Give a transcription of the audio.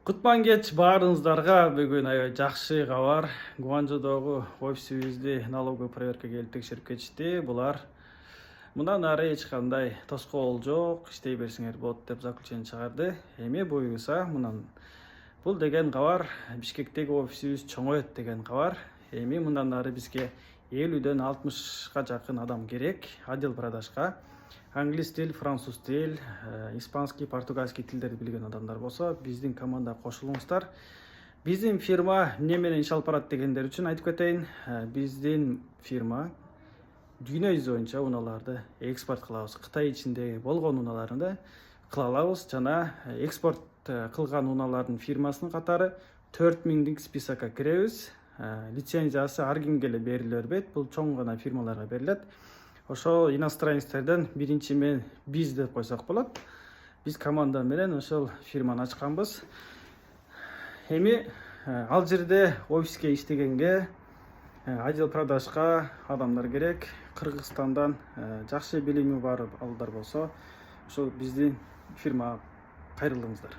Кутман кеч баарыңыздарга бүгүн аябай жакшы кабар. Гуанчжоудогу офисибизди налоговый проверка келип текшерип кетишти. Булар мындан ары эч кандай тоскоол жок, иштей берсеңер болот деп заключение чыгарды. Эми буюрса бул деген кабар Бишкектеги офисибиз чоңоет деген кабар. Эми мындан ары бизге 50ден 60га жакын адам керек. Отдел продажга англис тил, француз тил, испанский, португальский тилдерди билген адамдар болсо, биздин командага кошулуңуздар. Биздин фирма эмне менен иш алып барат дегендер үчүн айтып кетейин. Биздин фирма дүйнө жүзү боюнча унааларды экспорт кылабыз. Кытай ичиндеги болгон унааларды кыла алабыз жана экспорт кылган унаалардын фирмасынын катары 4000 списокко киребиз. Лицензиясы ар кимге эле бериле бербейт. Бул чоң гана фирмаларга берилет. Ошол иностранецтерден биринчи мен биз деп койсок болот. Биз команда менен ошол фирманы ачканбыз. Эми ал жерде офиске иштегенге отдел продажга адамдар керек. Кыргызстандан жакшы билими бар балдар болсо, ошол биздин фирмага кайрылыңыздар.